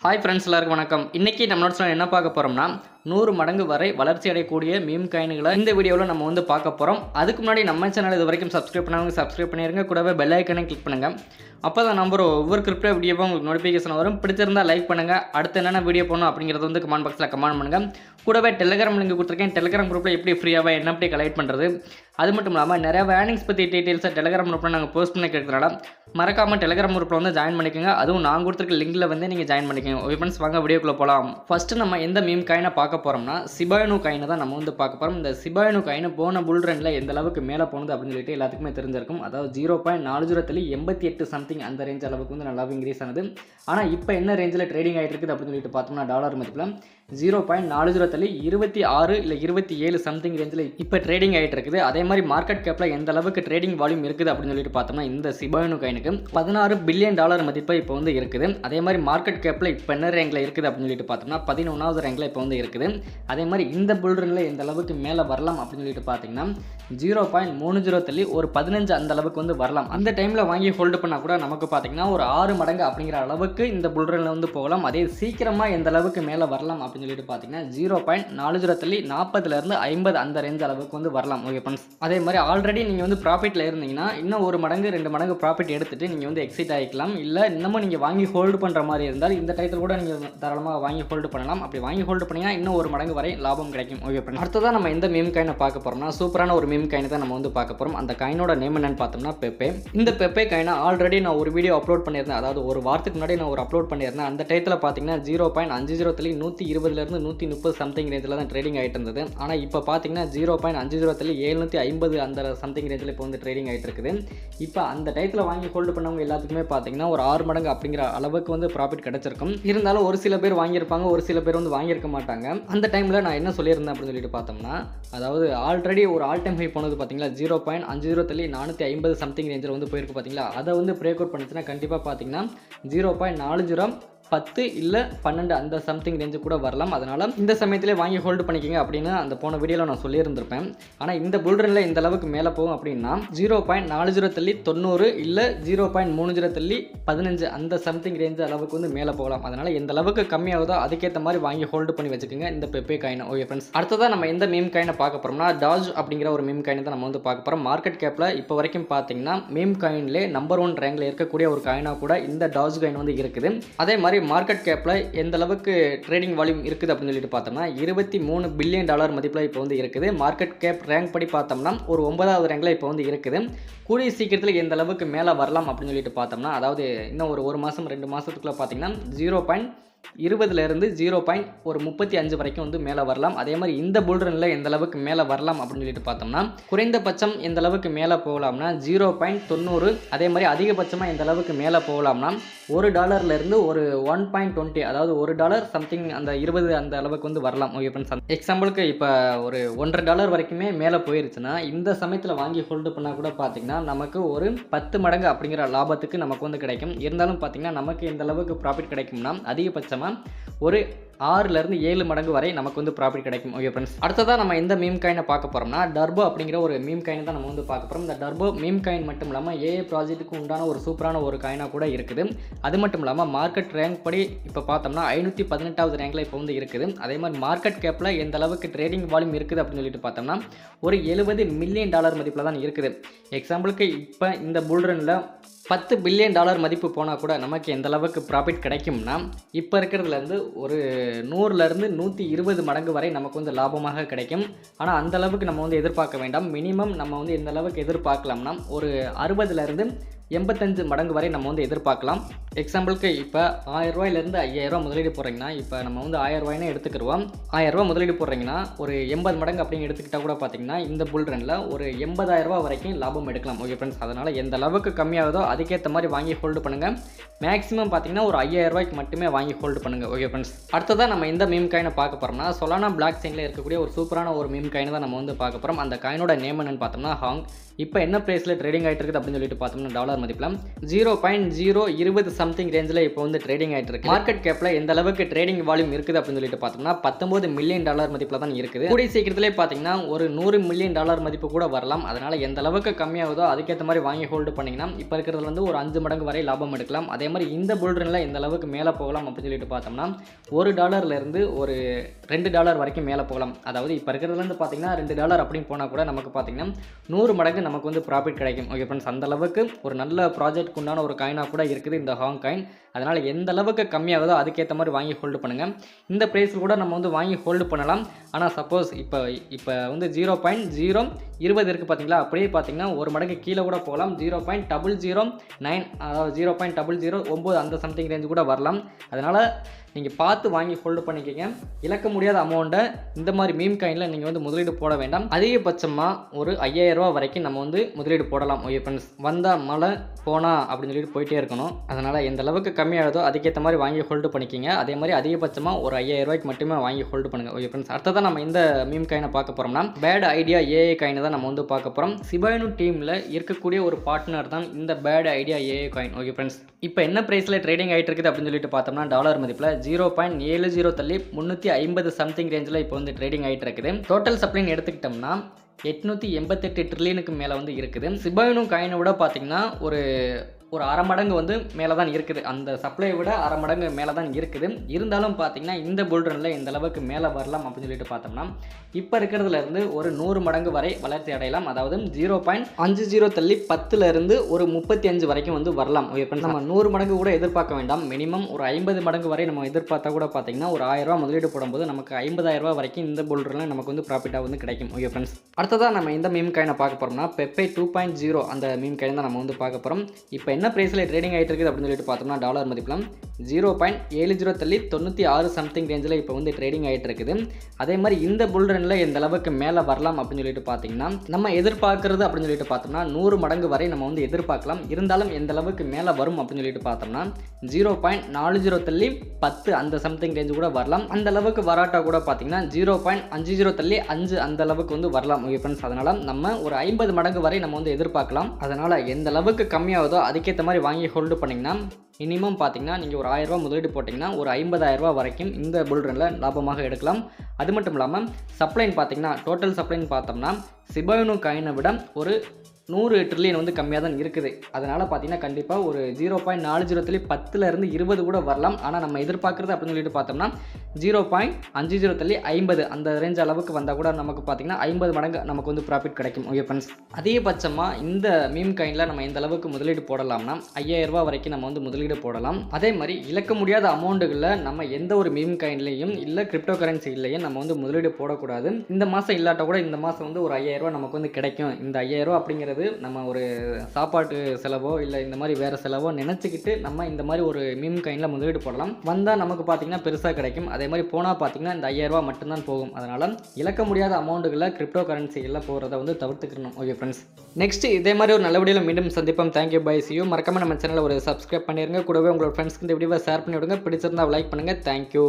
Hi friends, எல்லாருக்கும் வணக்கம். இன்னைக்கு நம்மளோட சேனல் என்ன பார்க்க போறோம்னா 100 மடங்கு வரை வளர்ச்சி அடையக்கூடிய மீம் காயின்களை இந்த வீடியோவில் நம்ம வந்து பார்க்க போகிறோம். அதுக்கு முன்னாடி நம்ம சேனல் இது வரைக்கும் சப்ஸ்கிரைப் பண்ணாங்க சப்ஸ்கிரைப் பண்ணிடுங்க. கூடவே பெல் ஐக்கனை கிளிக் பண்ணுங்கள். அப்போ தான் நம்பர் ஒவ்வொரு கிரிப்டோ வீடியோவும் உங்களுக்கு நோட்டிஃபிகேஷன் வரும். பிடிச்சிருந்தா லைக் பண்ணுங்கள். அடுத்து என்னென்ன வீடியோ போகணும் அப்படிங்கிறது வந்து கமெண்ட் பாக்ஸில் கமெண்ட் பண்ணுங்கள். கூடவே டெலிகிராம் லிங்க் கொடுத்துருக்கேன். டெலிகிராம் குரூப்பில் எப்படி ஃப்ரீயாக NFT கலெக்ட் பண்ணுறது, அது மட்டும் இல்லாமல் நிறைய ஏர்னிங்ஸ் பற்றி டீட்டெயில்ஸை டெலிகிராம் குரூப்பில் நாங்கள் போஸ்ட் பண்ணி கேட்குறதுனால மறக்காமல் டெலிகிராம் குரூப்பில் வந்து ஜாயின் பண்ணிக்கோங்க. அதுவும் நான் கொடுத்துருக்க லிங்கில் வந்து நீங்கள் ஜாயின் பண்ணிக்கோங்க. ஓகே ஃப்ரெண்ட்ஸ், வாங்க வீடியோக்குள்ளே போகலாம். ஃபஸ்ட்டு நம்ம எந்த மீம் காயினை பார்க்க போகிறோம்னா சிபா இனு காயினை தான் நம்ம வந்து பார்க்க போகிறோம். இந்த சிபா இனு காயின் போன புல் ரன்னில் எந்த அளவுக்கு மேலே போனது அப்படின்னு சொல்லிட்டு எல்லாத்துக்குமே தெரிஞ்சிருக்கும். அதாவது 0.4088 சம்திங் அந்த ரேஞ்ச் அளவுக்கு வந்து நல்லாவே இன்க்ரீஸ் ஆனது. ஆனால் இப்போ என்ன ரேஞ்சில் ட்ரேடிங் ஆகிட்டு இருக்குது அப்படின்னு சொல்லிட்டு பார்த்தோம்னா டாலர் மதிப்பில் 0.4026 இல்லை 27 சம்திங் ரேஞ்சில் இப்போ ட்ரேடிங் ஆகிட்டு இருக்குது. அதே மாதிரி மார்க்கெட் கேப்பில் எந்த அளவுக்கு ட்ரேடிங் வால்யூம் இருக்குது அப்படின்னு சொல்லிட்டு பார்த்தோம்னா இந்த சிபா இனு காயினுக்கு $16 பில்லியன் மதிப்பு இப்போ வந்து இருக்குது. அதே மாதிரி மார்க்கெட் கேப்பில் இப்போ என்ன ரேங்கில் இருக்குது அப்படின்னு சொல்லிட்டு பார்த்தோம்னா 11வது ரேங்கில் இப்போ வந்து இருக்குது. அதே மாதிரி இந்த புல் ரன்னில் எந்த அளவுக்கு மேலே வரலாம் அப்படின்னு சொல்லிட்டு பார்த்தீங்கன்னா 0.30 ஒரு 15 அந்த அளவுக்கு வந்து வரலாம். அந்த டைமில் வாங்கி ஹோல்டு பண்ணால் கூட நமக்கு பார்த்தீங்கன்னா ஒரு 6 மடங்கு அப்படிங்கிற அளவுக்கு இந்த புல் ரன்னில் வந்து போகலாம். அதே சீக்கிரமாக எந்த அளவுக்கு மேலே வரலாம் அப்படின்னு சொல்லிட்டு பார்த்தீங்கன்னா 0.40 50 அந்த ரேஞ்ச் அளவுக்கு வந்து வரலாம். ஓகே ஃப்ரெண்ட்ஸ், அதே மாதிரி ஆல்ரெடி நீங்கள் வந்து ப்ராஃபிட்டில் இருந்தீங்கன்னா இன்னும் 1 மடங்கு 2 மடங்கு ப்ராஃபிட் எடுத்துட்டு நீங்கள் வந்து எக்ஸிட் ஆகிக்கலாம். இல்லை இன்னமும் நீங்கள் வாங்கி ஹோல்டு பண்ணுற மாதிரி இருந்தால் இந்த டைத்தில் கூட நீங்கள் தாராளமாக வாங்கி ஹோல்டு பண்ணலாம். அப்படி வாங்கி ஹோல்டு பண்ணிங்கன்னா இன்னும் 1 மடங்கு வரை லாபம் கிடைக்கும். ஓகே ஃப்ரெண்ட்ஸ், அடுத்ததான் நம்ம எந்த மீம் காயினை பார்க்க போகிறோம்னா சூப்பரான ஒரு மீம் காயினை தான் நம்ம வந்து பார்க்க போகிறோம். அந்த காயினோட நேம் என்னன்னு பார்த்தோம்னா பெப்பே. இந்த பெப்பே காயினை ஆல்ரெடி நான் ஒரு வீடியோ அப்லோட் பண்ணியிருந்தேன். அதாவது ஒரு வாரத்துக்கு முன்னாடி நான் ஒரு அப்லோட் பண்ணியிருந்தேன். அந்த டைத்தில் பார்த்தீங்கன்னா 0.50 120 130 சம்திங் ரேஞ்சில் தான் ட்ரேடிங் ஆகிட்டு இருந்தது. ஆனால் இப்போ பார்த்தீங்கன்னா 0.50 750 அந்த சம்திங் ரேஞ்சில் இப்போ வந்து ட்ரேடிங் ஆகிட்டு இருக்குது. இப்போ அந்த டைத்தில் வாங்கி ஹோல்டு பண்ணவங்க எல்லாத்துக்குமே பார்த்தீங்கன்னா ஒரு 6 மடங்கு அப்படிங்கிற அளவுக்கு வந்து ப்ராஃபிட் கிடைச்சிருக்கும். இருந்தாலும் ஒரு சில பேர் வாங்கியிருப்பாங்க, ஒரு சில பேர் வந்து வாங்கியிருக்க மாட்டாங்க. அந்த டைமில் நான் என்ன சொல்லியிருந்தேன் அப்படின்னு சொல்லிட்டு பார்த்தோம்னா, அதாவது ஆல்ரெடி ஒரு ஆல் டைம் ஹை போனது பார்த்தீங்களா 0.50 450 சம்திங் ரேஞ்சில் வந்து போயிருக்கு பார்த்தீங்களா, அதை வந்து பிரேக் அவுட் பண்ணிச்சுன்னா கண்டிப்பாக பார்த்தீங்கன்னா 0.40 10 இல்லை 12 அந்த சம்திங் ரேஞ்சு கூட வரலாம். அதனால் இந்த சமயத்திலே வாங்கி ஹோல்டு பண்ணிக்கிங்க அப்படின்னு அந்த போன வீடியோவில் நான் சொல்லியிருந்திருப்பேன். ஆனால் இந்த புல் ரன்னில் இந்த அளவுக்கு மேலே போகும் அப்படின்னா 0.40 90 இல்லை 0.30 15 அந்த சம்திங் ரேஞ்சு அளவுக்கு வந்து மேலே போகலாம். அதனால் எந்த அளவுக்கு கம்மியாகுதோ அதுக்கேற்ற மாதிரி வாங்கி ஹோல்டு பண்ணி வச்சுக்கோங்க இந்த பெப்பே காயினை. ஓகே ஃப்ரெண்ட்ஸ், அடுத்ததான் நம்ம எந்த மீம் காயினை பார்க்க போகிறோம்னா டாஜ் அப்படிங்கிற ஒரு மீம் காயினை தான் நம்ம வந்து பார்க்க போகிறோம். மார்க்கெட் கேப்பில் இப்போ வரைக்கும் பார்த்தீங்கன்னா மீம் காயின்லே நம்பர் 1 ரேங்கில் இருக்கக்கூடிய ஒரு காயினாக கூட இந்த டாஜ் காயின் வந்து இருக்குது. அதே மாதிரி மார்க்கெட் கேப்பில் எந்த அளவுக்கு ட்ரேடிங் வால்யூம் இருக்குது அப்படின்னு சொல்லிட்டு பார்த்தோம்னா $23 பில்லியன் மதிப்பில் இப்போ வந்து இருக்குது. மார்க்கெட் கேப் ரேங்க் படி பார்த்தோம்னா ஒரு 9வது ரேங்கில் இப்போ வந்து இருக்குது. கூடிய சீக்கிரத்தில் எந்த அளவுக்கு மேலே வரலாம் அப்படின்னு சொல்லிட்டு பார்த்தோம்னா, அதாவது இன்னும் ஒரு மாதம் 2 மாதத்துக்குள்ளே பார்த்தீங்கன்னா 0.20 0.35 வரைக்கும் வந்து மேலே வரலாம். அதே மாதிரி இந்த புல் ரன்னில் எந்த அளவுக்கு மேலே வரலாம் அப்படின்னு சொல்லிட்டு பார்த்தோம்னா குறைந்தபட்சம் எந்த அளவுக்கு மேலே போகலாம்னா 0.90, அதே மாதிரி அதிகபட்சமாக எந்த அளவுக்கு மேலே போகலாம்னா $1 ஒரு 1.20, அதாவது $1 சம்திங் அந்த 20 அந்த அளவுக்கு வந்து வரலாம். ஓகே ஃப்ரெண்ட்ஸ், எக்ஸாம்பிளுக்கு இப்போ ஒரு $1.50 வரைக்குமே மேலே போயிருச்சுன்னா இந்த சமயத்தில் வாங்கி ஹோல்டு பண்ணால் கூட பார்த்தீங்கன்னா நமக்கு ஒரு 10 மடங்கு அப்படிங்கிற லாபத்துக்கு நமக்கு வந்து கிடைக்கும். இருந்தாலும் பார்த்தீங்கன்னா நமக்கு எந்த அளவுக்கு ப்ராஃபிட் கிடைக்கும்னா அதிகபட்சமாக ஒரு 6 7 மடங்கு வரை நமக்கு வந்து ப்ராஃபிட் கிடைக்கும். ஓகே ஃப்ரெண்ட்ஸ், அடுத்ததாக நம்ம எந்த மீம் காயினை பார்க்க போகிறோம்னா டர்போ அப்படிங்கிற ஒரு மீம் காயின் தான் நம்ம வந்து பார்க்க போகிறோம். இந்த டர்போ மீம் காயின் மட்டும் இல்லாமல் ஏஏ ப்ராஜெக்ட்டுக்கு உண்டான ஒரு சூப்பரான ஒரு காயினாக கூட இருக்குது. அது மட்டும் இல்லாமல் மார்க்கெட் ரேங்க் படி இப்போ பார்த்தோம்னா 518வது ரேங்கில் இப்போ வந்து இருக்குது. அதே மாதிரி மார்க்கெட் கேப்பில் எந்த அளவுக்கு ட்ரேடிங் வால்யூம் இருக்குது அப்படின்னு சொல்லிட்டு பார்த்தோம்னா ஒரு $70 மில்லியன் மதிப்பில் தான் இருக்குது. எக்ஸாம்பிளுக்கு இப்போ இந்த புல் ரன்னில் $10 பில்லியன் மதிப்பு போனால் கூட நமக்கு எந்த அளவுக்கு ப்ராஃபிட் கிடைக்கும்னா இப்போ இருக்கிறதுலேருந்து ஒரு 100 120 மடங்கு வரை நமக்கு வந்து லாபமாக கிடைக்கும். ஆனால் அந்த அளவுக்கு நம்ம வந்து எதிர்பார்க்க வேண்டாம். மினிமம் நம்ம வந்து எந்த அளவுக்கு எதிர்பார்க்கலாம்னா ஒரு 60 85 மடங்கு வரை நம்ம வந்து எதிர்பார்க்கலாம். எக்ஸாம்பிளுக்கு இப்போ $1000 $5000 முதலீடு போடுறீங்கன்னா இப்போ நம்ம வந்து $1000 எடுத்துக்கிடுவோம். $1000 முதலீடு போடுறீங்கன்னா ஒரு 80 மடங்கு அப்படின்னு எடுத்துக்கிட்டால் கூட பார்த்தீங்கன்னா இந்த புல் ரன்னில் ஒரு $80,000 வரைக்கும் லாபம் எடுக்கலாம். ஓகே ஃப்ரெண்ட்ஸ், அதனால் எந்த அளவுக்கு கம்மியாகுதோ அதுக்கேற்ற மாதிரி வாங்கி ஹோல்டு பண்ணுங்கள். மேக்ஸிமம் பார்த்தீங்கன்னா ஒரு $5000 மட்டுமே வாங்கி ஹோல்டு பண்ணுங்கள். ஓகே ஃப்ரெண்ட்ஸ், அடுத்ததான் நம்ம எந்த மீம் காயினை பார்க்க போகிறோம்னா சொலானா பிளாக் செயினில் இருக்கக்கூடிய ஒரு சூப்பரான ஒரு மீம் காயினை தான் நம்ம வந்து பார்க்க போகிறோம். அந்த காயினோட நேம் என்னன்னு பார்த்தோம்னா ஹாங். இப்போ என்ன ப்ரைஸில் ட்ரேடிங் ஆகிட்டு இருக்குது அப்படின்னு சொல்லிட்டு பார்த்தோம்னா டாலர் மதிப்பில் 0.020 சம்திங் ரேஞ்சில் இப்போ வந்து ட்ரேடிங் ஆகிட்டு இருக்கு. மார்க்கெட் கேப்பில் எந்த அளவுக்கு ட்ரேடிங் வால்யூம் இருக்குது அப்படின்னு சொல்லிட்டு பார்த்தோம்னா $19 மில்லியன் மதிப்பில் தான் இருக்குது. கூடிய சீக்கிரத்திலே பார்த்தீங்கன்னா ஒரு $100 மில்லியன் மதிப்பு கூட வரலாம். அதனால் எந்த அளவுக்கு கம்மியாகுதோ அதுக்கேற்ற மாதிரி வாங்கி ஹோல்டு பண்ணிங்கன்னா இப்போ இருக்கிறதுல வந்து ஒரு 5 மடங்கு வரை லாபம் எடுக்கலாம். அதே மாதிரி இந்த புல் ரன்ல எந்த அளவுக்கு மேலே போகலாம் அப்படின்னு சொல்லிட்டு பார்த்தோம்னா $1 ஒரு $2 வரைக்கும் மேலே போகலாம். அதாவது இப்போ இருக்கிறதுலேருந்து பார்த்தீங்கன்னா $2 அப்படின்னு போனால் கூட நமக்கு பார்த்தீங்கன்னா 100 மடங்கு நமக்கு வந்து ப்ராஃபிட் கிடைக்கும். ஓகே ஃப்ரெண்ட்ஸ், அந்த அளவுக்கு ஒரு நல்ல ப்ராஜெக்ட் உண்டான ஒரு காயினாக கூட இருக்குது இந்த ஹாங் காயின். அதனால் எந்த அளவுக்கு கம்மியாகுதோ அதுக்கேற்ற மாதிரி வாங்கி ஹோல்டு பண்ணுங்கள். இந்த ப்ரைஸில் கூட நம்ம வந்து வாங்கி ஹோல்டு பண்ணலாம். ஆனால் சப்போஸ் இப்போ வந்து 0.020 இருக்குது பார்த்தீங்களா, அப்படியே பார்த்தீங்கன்னா ஒரு மடங்கு கீழே கூட போகலாம். 0.009 அதாவது 0.009 அந்த சம்திங் ரேஞ்சு கூட வரலாம். அதனால் நீங்கள் பார்த்து வாங்கி ஹோல்டு பண்ணிக்கோங்க. இழக்க முடியாத அமௌண்ட்டை இந்த மாதிரி மீம் காயினில் நீங்கள் வந்து முதலீடு போட வேண்டாம். அதிகபட்சமாக ஒரு $5000 வரைக்கும் நம்ம வந்து முதலீடு போடலாம். ஓகே ஃப்ரெண்ட்ஸ், வந்தால் மழை போனா அப்படின்னு சொல்லிட்டு போயிட்டே இருக்கணும். அதனால் எந்த அளவுக்கு கம்மியாகுதோ அதுக்கேற்ற மாதிரி வாங்கி ஹோல்டு பண்ணிக்கிங்க. அதே மாதிரி அதிகபட்சமாக ஒரு $5000 மட்டுமே வாங்கி ஹோல்டு பண்ணுங்கள். ஓகே ஃப்ரெண்ட்ஸ், அடுத்ததான் நம்ம இந்த மீம் காயினை பார்க்க போகிறோம்னா பேட் ஐடியா ஏஐ காயினை தான் நம்ம வந்து பார்க்க போகிறோம். சிபாயினு டீமில் இருக்கக்கூடிய ஒரு பார்ட்னர் தான் இந்த bad idea AI coin. Okay friends, இப்போ என்ன ப்ரைஸில் ட்ரேடிங் ஆகிட்டு இருக்குது அப்படின்னு சொல்லிட்டு பார்த்தோம்னா டாலர் மதிப்பில் 0.70 தள்ளி 350 சம்திங் ரேஞ்சில் இப்போ வந்து ட்ரேடிங் ஆகிட்டு இருக்குது. டோட்டல் சப்ளைன்னு எடுத்துக்கிட்டோம்னா 888 ட்ரில்லியனுக்கு மேலே வந்து இருக்குது. சிபாயினு காயினை விட பார்த்தீங்கன்னா ஒரு அரை மடங்கு வந்து மேலே தான் இருக்குது. அந்த சப்ளையை விட அரை மடங்கு மேலே தான் இருக்குது. இருந்தாலும் பார்த்தீங்கன்னா இந்த புல் ரன்னில் எந்த அளவுக்கு மேலே வரலாம் அப்படின்னு சொல்லிட்டு பார்த்தோம்னா இப்போ இருக்கிறதுலேருந்து ஒரு 100 மடங்கு வரை வளர்ச்சி அடையலாம். அதாவது 0.50 தள்ளி 10லேருந்து ஒரு 35 வரைக்கும் வந்து வரலாம். நம்ம 100 மடங்கு கூட எதிர்பார்க்க வேண்டாம். மினிமம் ஒரு 50 மடங்கு வரை நம்ம எதிர்பார்த்தா கூட பார்த்தீங்கன்னா ஒரு $1000 முதலீடு போடும்போது நமக்கு $50,000 வரைக்கும் இந்த புல் ரன்னில் நமக்கு வந்து ப்ராஃபிட்டாக வந்து கிடைக்கும். ஓகே ஃப்ரெண்ட்ஸ், அடுத்ததாக நம்ம இந்த மீம் காயினை பார்க்க போகிறோம்னா பெப்பே 2.0 அந்த மீம் காயின் தான் நம்ம வந்து பார்க்க போகிறோம். இப்போ என்ன ப்ரைஸில் ட்ரேடிங் ஆகிட்டு இருக்குது அப்படின்னு சொல்லிட்டு பார்த்தோம்னா டாலர் மதிப்பில் 0.70 தள்ளி 96 சம்திங் ரேஞ்சில் இப்போ வந்து ட்ரேடிங் ஆகிட்டு இருக்குது. அதே மாதிரி இந்த புல் ரன்னில் எந்த அளவுக்கு மேலே வரலாம் அப்படின்னு சொல்லிட்டு பார்த்தீங்கன்னா நம்ம எதிர்பார்க்கறது அப்படின்னு சொல்லிட்டு பார்த்தோம்னா 100 மடங்கு வரை நம்ம வந்து எதிர்பார்க்கலாம். இருந்தாலும் எந்த அளவுக்கு மேலே வரும் அப்படின்னு சொல்லிட்டு பார்த்தோம்னா 0.40 தள்ளி 10 அந்த சம்திங் ரேஞ்சு கூட வரலாம். அந்த அளவுக்கு வராட்டா கூட பார்த்தீங்கன்னா 0.50 தள்ளி 5 அந்த அளவுக்கு வந்து வரலாம். ஓகே ஃப்ரெண்ட்ஸ், அதனால் நம்ம ஒரு 50 மடங்கு வரை நம்ம வந்து எதிர்பார்க்கலாம். அதனால் எந்த அளவுக்கு கம்மியாகுதோ அதுக்கேற்ற மாதிரி வாங்கி ஹோல்டு பண்ணிங்கன்னா மினிமம் பார்த்தீங்கன்னா நீங்கள் ஒரு $1000 முதலீடு போட்டிங்கன்னா ஒரு $50,000 வரைக்கும் இந்த புல் ரன்னில் லாபமாக எடுக்கலாம். அது மட்டும் இல்லாமல் சப்ளைன்னு பார்த்தீங்கன்னா டோட்டல் சப்ளைன்னு பார்த்தோம்னா சிபாயினு காயினை விட ஒரு 100 ட்ரில்லியன் வந்து கம்மியாக தான் இருக்குது. அதனால் பார்த்தீங்கன்னா கண்டிப்பாக ஒரு 0.40 தள்ளி 10லேருந்து 20 கூட வரலாம். ஆனால் நம்ம எதிர்பார்க்குறது அப்படின்னு சொல்லிட்டு பார்த்தோம்னா 0.50 தள்ளி 50 அந்த ரேஞ்ச் அளவுக்கு வந்தால் கூட நமக்கு பார்த்தீங்கன்னா 50 மடங்கு நமக்கு வந்து ப்ராஃபிட் கிடைக்கும். ஓகே ஃப்ரெண்ட்ஸ், அதிகபட்சமாக இந்த மீம் காயினில் நம்ம எந்த அளவுக்கு முதலீடு போடலாம்னா $5000 வரைக்கும் நம்ம வந்து முதலீடு போடலாம். அதே மாதிரி இழக்க முடியாத அமௌண்ட்டுகளில் நம்ம எந்த ஒரு மீம் காயின்லையும் இல்லை கிரிப்டோ கரன்சிலையும் நம்ம வந்து முதலீடு போடக்கூடாது. இந்த மாதம் இல்லாட்ட கூட இந்த மாதம் வந்து ஒரு $5000 நமக்கு வந்து கிடைக்கும். இந்த $5000 அப்படிங்கிறது நம்ம ஒரு சாப்பாட்டு செலவோ இல்லை இந்த மாதிரி வேறு செலவோ நினச்சிக்கிட்டு நம்ம இந்த மாதிரி ஒரு மீம் காயினில் முதலீடு போடலாம். வந்தால் நமக்கு பார்த்தீங்கன்னா பெருசாக கிடைக்கும். அதே மாதிரி போனால் பார்த்தீங்கன்னா இந்த $5000 மட்டும்தான் போகும். அதனால் இழக்க முடியாத அமௌண்ட்டுகளில் கிரிப்டோ கரன்சிகளில் போகிறத வந்து தவிர்த்துக்கணும். ஓகே ஃப்ரெண்ட்ஸ், நெக்ஸ்ட் இதே மாதிரி ஒரு நல்ல வீடியோவில் மீண்டும் சந்திப்போம். Thank you, bye, see you. மறக்காம நம்ம சேனலில் ஒரு சப்ஸ்கிரைப் பண்ணிடுங்க. கூடவே உங்களோட ஃப்ரெண்ட்ஸ்க்கு இந்த வீடியோவை ஷேர் பண்ணி விடுங்க. பிடிச்சிருந்தா லைக் பண்ணுங்கள். தேங்க்யூ.